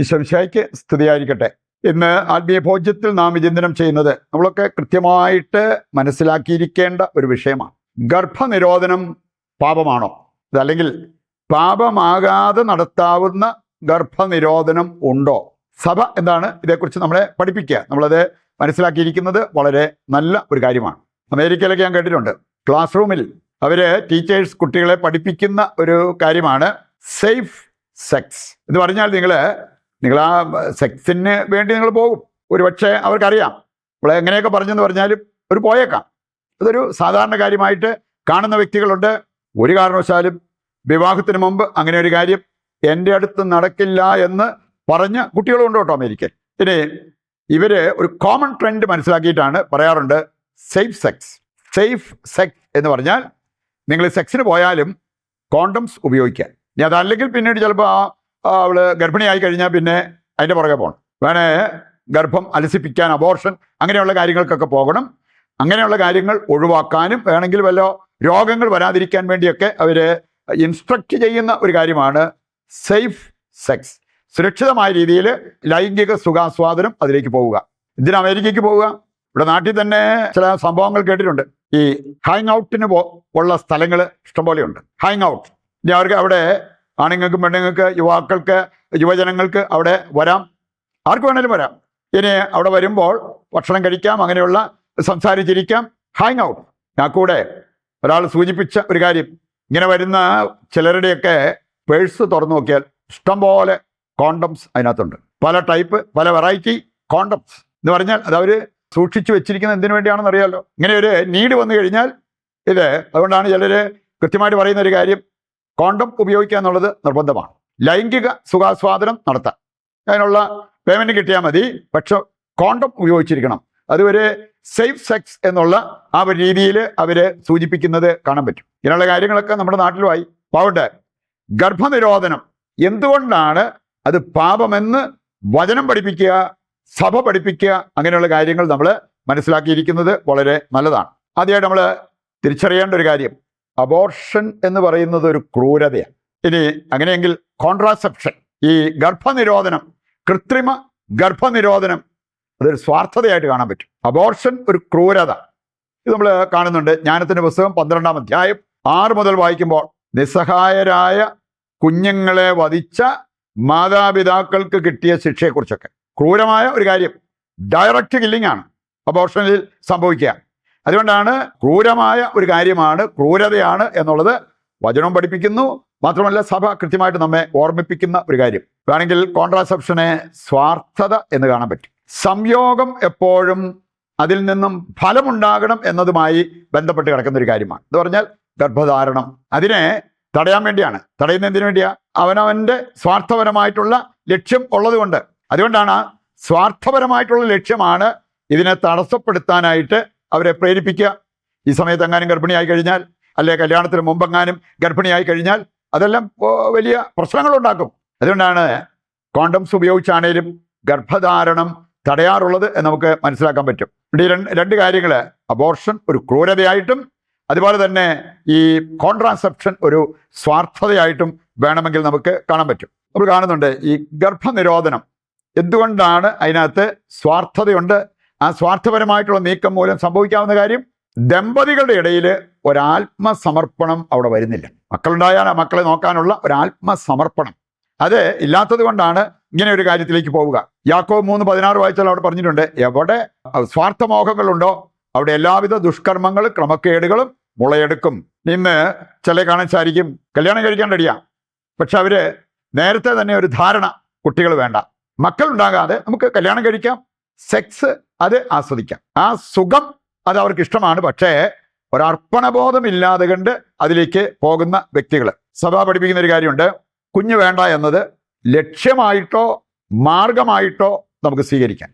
ഈശോമിശിഹായ്ക്ക് സ്തുതിയായിരിക്കട്ടെ. ഇന്ന് ആത്മീയ ഭോജ്യത്തിൽ നാം വിചിന്തനം ചെയ്യുന്നത് നമ്മളൊക്കെ കൃത്യമായിട്ട് മനസ്സിലാക്കിയിരിക്കേണ്ട ഒരു വിഷയമാണ്. ഗർഭനിരോധനം പാപമാണോ? അതല്ലെങ്കിൽ പാപമാകാതെ നടത്താവുന്ന ഗർഭനിരോധനം ഉണ്ടോ? സഭ എന്താണ് ഇതേക്കുറിച്ച് നമ്മളെ പഠിപ്പിക്കുക? നമ്മളത് മനസ്സിലാക്കിയിരിക്കുന്നത് വളരെ നല്ല ഒരു കാര്യമാണ്. അമേരിക്കയിലൊക്കെ ഞാൻ കേട്ടിട്ടുണ്ട്, ക്ലാസ് റൂമിൽ ടീച്ചേഴ്സ് കുട്ടികളെ പഠിപ്പിക്കുന്ന ഒരു കാര്യമാണ് സേഫ് സെക്സ് എന്ന് പറഞ്ഞാൽ നിങ്ങൾ ആ സെക്സിന് വേണ്ടി നിങ്ങൾ പോകും. ഒരുപക്ഷെ അവർക്കറിയാം നമ്മൾ എങ്ങനെയൊക്കെ പറഞ്ഞെന്ന് പറഞ്ഞാലും ഒരു പോയേക്കാം. അതൊരു സാധാരണ കാര്യമായിട്ട് കാണുന്ന വ്യക്തികളുണ്ട്. ഒരു കാരണവശാലും വിവാഹത്തിന് മുമ്പ് അങ്ങനെ ഒരു കാര്യം എൻ്റെ അടുത്ത് നടക്കില്ല എന്ന് പറഞ്ഞ കുട്ടികളുണ്ട് കേട്ടോ അമേരിക്കയിൽ. ഇനി ഒരു കോമൺ ട്രെൻഡ് മനസ്സിലാക്കിയിട്ടാണ് പറയാറുണ്ട് സേഫ് സെക്സ്. സേഫ് സെക്സ് എന്ന് പറഞ്ഞാൽ നിങ്ങൾ സെക്സിന് പോയാലും കോണ്ടംസ് ഉപയോഗിക്കുക. ഇനി അതല്ലെങ്കിൽ പിന്നീട് ചിലപ്പോൾ അവള് ഗർഭിണിയായി കഴിഞ്ഞാൽ പിന്നെ അതിൻ്റെ പുറകെ പോകണം. വേണേ ഗർഭം അലസിപ്പിക്കാൻ, അബോർഷൻ, അങ്ങനെയുള്ള കാര്യങ്ങൾക്കൊക്കെ പോകണം. അങ്ങനെയുള്ള കാര്യങ്ങൾ ഒഴിവാക്കാനും വേണമെങ്കിൽ വല്ല രോഗങ്ങൾ വരാതിരിക്കാൻ വേണ്ടിയൊക്കെ ഇൻസ്ട്രക്റ്റ് ചെയ്യുന്ന ഒരു കാര്യമാണ് സേഫ് സെക്സ്. സുരക്ഷിതമായ രീതിയിൽ ലൈംഗിക സുഖാസ്വാദനം അതിലേക്ക് പോവുക. ഇതിന് അമേരിക്കയ്ക്ക് പോവുക. ഇവിടെ നാട്ടിൽ തന്നെ ചില സംഭവങ്ങൾ കേട്ടിട്ടുണ്ട്. ഈ ഹാങ് ഔട്ടിന് ഉള്ള സ്ഥലങ്ങൾ ഇഷ്ടംപോലെയുണ്ട്. ഹാങ് ഔട്ട്, ഇനി അവർക്ക് അവിടെ ആണുങ്ങൾക്കും പെണ്ണുങ്ങൾക്ക്, യുവാക്കൾക്ക്, യുവജനങ്ങൾക്ക് അവിടെ വരാം. ആർക്ക് വേണേലും വരാം. ഇനി അവിടെ വരുമ്പോൾ ഭക്ഷണം കഴിക്കാം, അങ്ങനെയുള്ള സംസാരിച്ചിരിക്കാം. Hang out. ഞാൻ കൂടെ ഒരാൾ സൂചിപ്പിച്ച ഒരു കാര്യം, ഇങ്ങനെ വരുന്ന ചിലരുടെയൊക്കെ പേഴ്സ് തുറന്നു നോക്കിയാൽ ഇഷ്ടംപോലെ കോണ്ടംസ് അതിനകത്തുണ്ട്. പല ടൈപ്പ്, പല വെറൈറ്റി കോണ്ടംസ് എന്ന് പറഞ്ഞാൽ അത് അവർ സൂക്ഷിച്ചു വെച്ചിരിക്കുന്നത് എന്തിനു വേണ്ടിയാണെന്ന് അറിയാമല്ലോ. ഇങ്ങനെ ഒരു നീഡ് വന്നു കഴിഞ്ഞാൽ അതുകൊണ്ടാണ് ചിലർ കൃത്യമായിട്ട് പറയുന്ന ഒരു കാര്യം, കോണ്ടം ഉപയോഗിക്കുക എന്നുള്ളത് നിർബന്ധമാണ്. ലൈംഗിക സുഖാസ്വാദനം നടത്താം, അതിനുള്ള പേയ്മെന്റ് കിട്ടിയാൽ മതി. പക്ഷെ കോണ്ടം ഉപയോഗിച്ചിരിക്കണം. അതൊരു സേഫ് സെക്സ് എന്നുള്ള ആ ഒരു രീതിയിൽ സൂചിപ്പിക്കുന്നത് കാണാൻ പറ്റും. ഇങ്ങനെയുള്ള കാര്യങ്ങളൊക്കെ നമ്മുടെ നാട്ടിലുമായി പോകട്ടെ. ഗർഭനിരോധനം എന്തുകൊണ്ടാണ് അത് പാപമെന്ന് വചനം പഠിപ്പിക്കുക, സഭ പഠിപ്പിക്കുക, അങ്ങനെയുള്ള കാര്യങ്ങൾ നമ്മൾ മനസ്സിലാക്കിയിരിക്കുന്നത് വളരെ നല്ലതാണ്. ആദ്യമായിട്ട് നമ്മൾ തിരിച്ചറിയേണ്ട ഒരു കാര്യം, അബോർഷൻ എന്ന് പറയുന്നത് ഒരു ക്രൂരതയാണ്. ഇനി അങ്ങനെയെങ്കിൽ കോൺട്രാസെപ്ഷൻ, ഈ ഗർഭനിരോധനം, കൃത്രിമ ഗർഭനിരോധനം, അതൊരു സ്വാർത്ഥതയായിട്ട് കാണാൻ പറ്റും. അബോർഷൻ ഒരു ക്രൂരത, ഇത് നമ്മൾ കാണുന്നുണ്ട്. ജ്ഞാനത്തിന്റെ പുസ്തകം 12-ാം അധ്യായം 6 മുതൽ വായിക്കുമ്പോൾ, നിസ്സഹായരായ കുഞ്ഞുങ്ങളെ വധിച്ച മാതാപിതാക്കൾക്ക് കിട്ടിയ ശിക്ഷയെക്കുറിച്ചൊക്കെ. ക്രൂരമായ ഒരു കാര്യം, ഡയറക്റ്റ് കില്ലിംഗ് ആണ് അബോർഷനിൽ സംഭവിക്കുക. അതുകൊണ്ടാണ് ക്രൂരമായ ഒരു കാര്യമാണ്, ക്രൂരതയാണ് എന്നുള്ളത് വചനം പഠിപ്പിക്കുന്നു. മാത്രമല്ല സഭ കൃത്യമായിട്ട് നമ്മെ ഓർമ്മിപ്പിക്കുന്ന ഒരു കാര്യം. വേണമെങ്കിൽ കോൺട്രാസെപ്ഷനെ സ്വാർത്ഥത എന്ന് കാണാൻ പറ്റും. സംയോഗം എപ്പോഴും അതിൽ നിന്നും ഫലമുണ്ടാകണം എന്നതുമായി ബന്ധപ്പെട്ട് കിടക്കുന്ന ഒരു കാര്യമാണ്. എന്ന് പറഞ്ഞാൽ ഗർഭധാരണം അതിനെ തടയാൻ വേണ്ടിയാണ്. തടയുന്ന എന്തിനു വേണ്ടിയാ? അവനവൻ്റെ സ്വാർത്ഥപരമായിട്ടുള്ള ലക്ഷ്യം ഉള്ളത് കൊണ്ട്. അതുകൊണ്ടാണ് സ്വാർത്ഥപരമായിട്ടുള്ള ലക്ഷ്യമാണ് ഇതിനെ തടസ്സപ്പെടുത്താനായിട്ട് അവരെ പ്രേരിപ്പിക്കുക. ഈ സമയത്ത് എങ്ങാനും ഗർഭിണിയായി കഴിഞ്ഞാൽ, അല്ലെ കല്യാണത്തിന് മുമ്പെങ്ങാനും ഗർഭിണിയായി കഴിഞ്ഞാൽ അതെല്ലാം വലിയ പ്രശ്നങ്ങളുണ്ടാക്കും. അതുകൊണ്ടാണ് കോണ്ടംസ് ഉപയോഗിച്ചാണേലും ഗർഭധാരണം തടയാറുള്ളത് എന്ന് നമുക്ക് മനസ്സിലാക്കാൻ പറ്റും. ഇവിടെ രണ്ട് കാര്യങ്ങൾ, അബോർഷൻ ഒരു ക്രൂരതയായിട്ടും അതുപോലെ തന്നെ ഈ കോൺട്രാസെപ്ഷൻ ഒരു സ്വാർത്ഥതയായിട്ടും വേണമെങ്കിൽ നമുക്ക് കാണാൻ പറ്റും. നമ്മൾ കാണുന്നുണ്ട് ഈ ഗർഭനിരോധനം എന്തുകൊണ്ടാണ് അതിനകത്ത് സ്വാർത്ഥതയുണ്ട്. ആ സ്വാർത്ഥപരമായിട്ടുള്ള നീക്കം മൂലം സംഭവിക്കാവുന്ന കാര്യം, ദമ്പതികളുടെ ഇടയിൽ ഒരാത്മസമർപ്പണം അവിടെ വരുന്നില്ല. മക്കളുണ്ടായാൽ ആ മക്കളെ നോക്കാനുള്ള ഒരാത്മസമർപ്പണം അത് ഇല്ലാത്തത് കൊണ്ടാണ് ഇങ്ങനെ ഒരു കാര്യത്തിലേക്ക് പോവുക. യാക്കോബ് 3:16 വായിച്ചാൽ അവിടെ പറഞ്ഞിട്ടുണ്ട്, എവിടെ സ്വാർത്ഥമോഹങ്ങളുണ്ടോ അവിടെ എല്ലാവിധ ദുഷ്കർമ്മങ്ങൾ, ക്രമക്കേടുകളും മുളയെടുക്കും. ഇന്ന് ചില കാണാൻ സാധിക്കും, കല്യാണം കഴിക്കാൻ റെഡിയാ, പക്ഷെ നേരത്തെ തന്നെ ഒരു ധാരണ, കുട്ടികൾ വേണ്ട, മക്കളുണ്ടാകാതെ നമുക്ക് കല്യാണം കഴിക്കാം, സെക്സ് അത് ആസ്വദിക്കാം, ആ സുഖം അത് അവർക്ക് ഇഷ്ടമാണ്. പക്ഷേ ഒരർപ്പണബോധമില്ലാതെ കണ്ട് അതിലേക്ക് പോകുന്ന വ്യക്തികൾ. സഭ പഠിപ്പിക്കുന്ന ഒരു കാര്യമുണ്ട്, കുഞ്ഞ് വേണ്ട എന്നത് ലക്ഷ്യമായിട്ടോ മാർഗമായിട്ടോ നമുക്ക് സ്വീകരിക്കാം.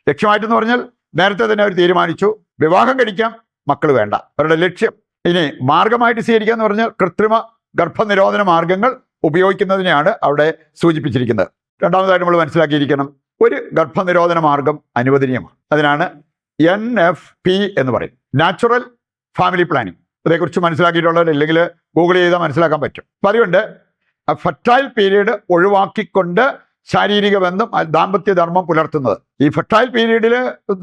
ലക്ഷ്യമായിട്ടെന്ന് പറഞ്ഞാൽ നേരത്തെ തന്നെ അവർ തീരുമാനിച്ചു വിവാഹം കഴിക്കാം, മക്കൾ വേണ്ട, അവരുടെ ലക്ഷ്യം. ഇനി മാർഗമായിട്ട് സ്വീകരിക്കുക എന്ന് പറഞ്ഞാൽ കൃത്രിമ ഗർഭനിരോധന മാർഗങ്ങൾ ഉപയോഗിക്കുന്നതിനെയാണ് അവിടെ സൂചിപ്പിച്ചിരിക്കുന്നത്. രണ്ടാമതായിട്ട് നമ്മൾ മനസ്സിലാക്കിയിരിക്കണം, ഒരു ഗർഭനിരോധന മാർഗം അനുവദനീയമാണ്. അതിനാണ് NFP എന്ന് പറയും, നാച്ചുറൽ ഫാമിലി പ്ലാനിങ്. അതേക്കുറിച്ച് മനസ്സിലാക്കിയിട്ടുള്ളവർ ഇല്ലെങ്കിൽ ഗൂഗിൾ ചെയ്താൽ മനസ്സിലാക്കാൻ പറ്റും. അപ്പം അതുകൊണ്ട് ഫെർട്ടൈൽ പീരീഡ് ഒഴിവാക്കിക്കൊണ്ട് ശാരീരിക ബന്ധം, ദാമ്പത്യധർമ്മം പുലർത്തുന്നത്. ഈ ഫെർട്ടൈൽ പീരീഡിൽ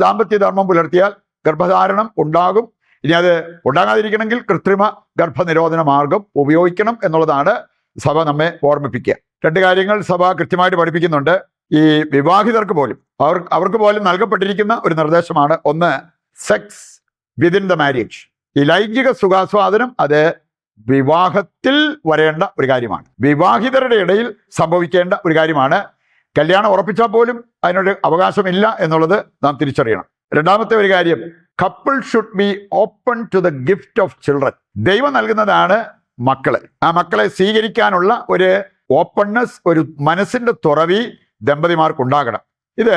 ദാമ്പത്യധർമ്മം പുലർത്തിയാൽ ഗർഭധാരണം ഉണ്ടാകും. ഇനി അത് ഉണ്ടാകാതിരിക്കണമെങ്കിൽ കൃത്രിമ ഗർഭനിരോധന മാർഗം ഉപയോഗിക്കണം എന്നുള്ളതാണ് സഭ നമ്മെ ഓർമ്മിപ്പിക്കുക. രണ്ട് കാര്യങ്ങൾ സഭ കൃത്യമായിട്ട് പഠിപ്പിക്കുന്നുണ്ട്. ഈ വിവാഹിതർക്ക് പോലും അവർക്ക് പോലും നൽകപ്പെട്ടിരിക്കുന്ന ഒരു നിർദ്ദേശമാണ്. ഒന്ന്, സെക്സ് വിതിൻ ദ മാരേജ്. ഈ ലൈംഗിക സുഖാസ്വാദനം അത് വിവാഹത്തിൽ വരേണ്ട ഒരു കാര്യമാണ്, വിവാഹിതരുടെ ഇടയിൽ സംഭവിക്കേണ്ട ഒരു കാര്യമാണ്. കല്യാണം ഉറപ്പിച്ചാൽ പോലും അതിനൊരു അവകാശമില്ല എന്നുള്ളത് നാം തിരിച്ചറിയണം. രണ്ടാമത്തെ ഒരു കാര്യം, couple should be open to the gift of children. ദൈവം നൽകുന്നതാണ് മക്കള്. ആ മക്കളെ സ്വീകരിക്കാനുള്ള ഒരു ഓപ്പൺനെസ്, ഒരു മനസ്സിന്റെ തുറവി ദമ്പതിമാർക്കുണ്ടാകണം. ഇത്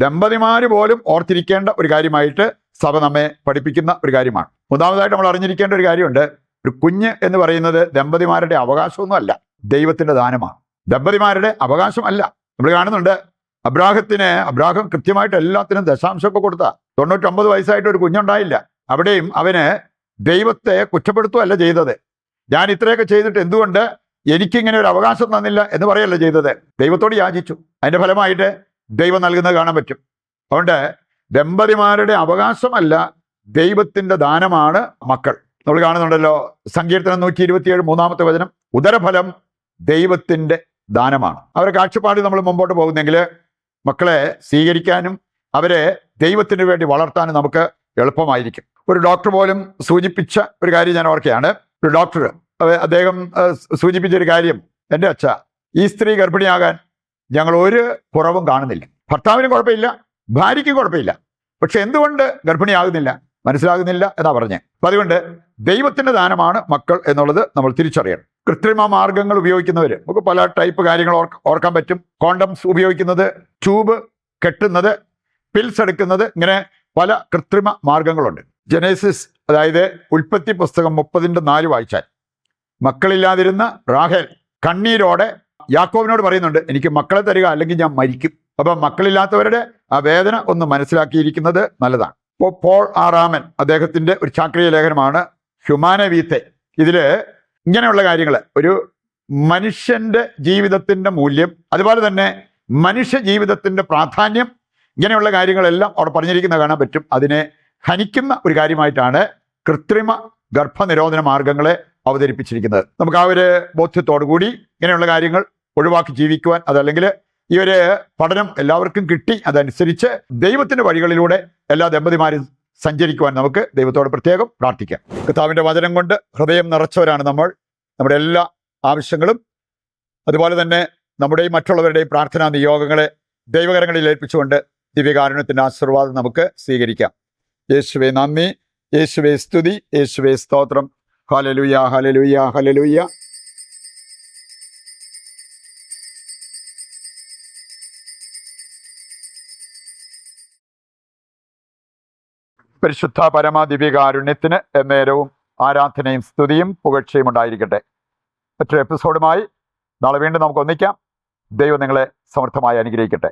ദമ്പതിമാര് പോലും ഓർത്തിരിക്കേണ്ട ഒരു കാര്യമായിട്ട് സഭ നമ്മെ പഠിപ്പിക്കുന്ന ഒരു കാര്യമാണ്. മൂന്നാമതായിട്ട് നമ്മൾ അറിഞ്ഞിരിക്കേണ്ട ഒരു കാര്യമുണ്ട്. ഒരു കുഞ്ഞ് എന്ന് പറയുന്നത് ദമ്പതിമാരുടെ അവകാശമൊന്നും അല്ല, ദൈവത്തിന്റെ ദാനമാണ്. ദമ്പതിമാരുടെ അവകാശമല്ല. നമ്മൾ കാണുന്നുണ്ട്, അബ്രാഹം കൃത്യമായിട്ട് എല്ലാത്തിനും ദശാംശമൊക്കെ കൊടുത്ത 99 വയസ്സായിട്ട് ഒരു കുഞ്ഞുണ്ടായില്ല. അവിടെയും അവന് ദൈവത്തെ കുറ്റപ്പെടുത്തുകയല്ല ചെയ്തത്. ഞാൻ ഇത്രയൊക്കെ ചെയ്തിട്ട് എന്തുകൊണ്ട് എനിക്കിങ്ങനെ ഒരു അവകാശം തന്നില്ല എന്ന് പറയല്ല ചെയ്തത്, ദൈവത്തോട് യാചിച്ചു. അതിന്റെ ഫലമായിട്ട് ദൈവം നൽകുന്നത് കാണാൻ പറ്റും. അതുകൊണ്ട് ദമ്പതിമാരുടെ അവകാശമല്ല, ദൈവത്തിന്റെ ദാനമാണ് മക്കൾ. നമ്മൾ കാണുന്നുണ്ടല്ലോ, സങ്കീർത്തനം 127 മൂന്നാമത്തെ വചനം, ഉദരഫലം ദൈവത്തിന്റെ ദാനമാണ്. അവരെ കാഴ്ചപ്പാട് നമ്മൾ മുമ്പോട്ട് പോകുന്നെങ്കിൽ മക്കളെ സ്വീകരിക്കാനും അവരെ ദൈവത്തിന് വേണ്ടി വളർത്താനും നമുക്ക് എളുപ്പമായിരിക്കും. ഒരു ഡോക്ടർ പോലും സൂചിപ്പിച്ച ഒരു കാര്യം ഞാൻ ഓർക്കുകയാണ്. ഒരു ഡോക്ടർ അദ്ദേഹം സൂചിപ്പിച്ചൊരു കാര്യം, എൻ്റെ അച്ഛ, ഈ സ്ത്രീ ഗർഭിണിയാകാൻ ഞങ്ങൾ ഒരു കുറവും കാണുന്നില്ല. ഭർത്താവിനും കുഴപ്പമില്ല, ഭാര്യയ്ക്കും കുഴപ്പമില്ല, പക്ഷെ എന്തുകൊണ്ട് ഗർഭിണിയാകുന്നില്ല മനസ്സിലാകുന്നില്ല എന്നാ പറഞ്ഞത്. അപ്പം അതുകൊണ്ട് ദൈവത്തിന്റെ ദാനമാണ് മക്കൾ എന്നുള്ളത് നമ്മൾ തിരിച്ചറിയണം. കൃത്രിമ മാർഗങ്ങൾ ഉപയോഗിക്കുന്നവർ, നമുക്ക് പല ടൈപ്പ് കാര്യങ്ങൾ ഓർക്കാൻ പറ്റും. കോണ്ടംസ് ഉപയോഗിക്കുന്നത്, ട്യൂബ് കെട്ടുന്നത്, പിൽസ് എടുക്കുന്നത്, ഇങ്ങനെ പല കൃത്രിമ മാർഗങ്ങളുണ്ട്. ജനേസിസ്, അതായത് ഉൽപ്പത്തി പുസ്തകം 30:4 വായിച്ചാൽ, മക്കളില്ലാതിരുന്ന റാഹേൽ കണ്ണീരോടെ യാക്കോബിനോട് പറയുന്നുണ്ട്, എനിക്ക് മക്കളെ തരിക അല്ലെങ്കിൽ ഞാൻ മരിക്കും. അപ്പം മക്കളില്ലാത്തവരുടെ ആ വേദന ഒന്ന് മനസ്സിലാക്കിയിരിക്കുന്നത് നല്ലതാണ്. ഇപ്പോൾ പോൾ ആറാമൻ അദ്ദേഹത്തിന്റെ ഒരു ചാക്രിക ലേഖനമാണ് ഹ്യൂമാനെ വീത്തെ. ഇതില് ഇങ്ങനെയുള്ള കാര്യങ്ങൾ, ഒരു മനുഷ്യന്റെ ജീവിതത്തിന്റെ മൂല്യം, അതുപോലെ തന്നെ മനുഷ്യ ജീവിതത്തിന്റെ പ്രാധാന്യം, ഇങ്ങനെയുള്ള കാര്യങ്ങളെല്ലാം അവിടെ പറഞ്ഞിരിക്കുന്ന കാണാൻ പറ്റും. അതിനെ ഹനിക്കുന്ന ഒരു കാര്യമായിട്ടാണ് കൃത്രിമ ഗർഭനിരോധന മാർഗങ്ങളെ അവതരിപ്പിച്ചിരിക്കുന്നത്. നമുക്ക് ആ ഒരു ബോധ്യത്തോടു കൂടി ഇങ്ങനെയുള്ള കാര്യങ്ങൾ ഒഴിവാക്കി ജീവിക്കുവാൻ, അതല്ലെങ്കിൽ ഈ ഒരു പഠനം എല്ലാവർക്കും കിട്ടി, അതനുസരിച്ച് ദൈവത്തിന്റെ വഴികളിലൂടെ എല്ലാ ദമ്പതിമാരും സഞ്ചരിക്കുവാൻ നമുക്ക് ദൈവത്തോട് പ്രത്യേകം പ്രാർത്ഥിക്കാം. കർത്താവിന്റെ വചനം കൊണ്ട് ഹൃദയം നിറച്ചവരാണ് നമ്മൾ. നമ്മുടെ എല്ലാ ആവശ്യങ്ങളും അതുപോലെ തന്നെ നമ്മുടെയും മറ്റുള്ളവരുടെയും പ്രാർത്ഥനാ നിയോഗങ്ങളെ ദൈവകരങ്ങളിൽ ഏൽപ്പിച്ചുകൊണ്ട് ദിവ്യകാരുണ്യത്തിന്റെ ആശീർവാദം നമുക്ക് സ്വീകരിക്കാം. യേശുവേ നന്ദി, യേശുവേ സ്തുതി, യേശുവേ സ്തോത്രം. Hallelujah, hallelujah, hallelujah. പരിശുദ്ധ പരമ ദിവ്യകാരുണ്യത്തിന് എന്നേരവും ആരാധനയും സ്തുതിയും പുകഴ്ചയും ഉണ്ടായിരിക്കട്ടെ. മറ്റൊരു എപ്പിസോഡുമായി നാളെ വീണ്ടും നമുക്ക് ഒന്നിക്കാം. ദൈവം നിങ്ങളെ സമൃദ്ധമായി അനുഗ്രഹിക്കട്ടെ.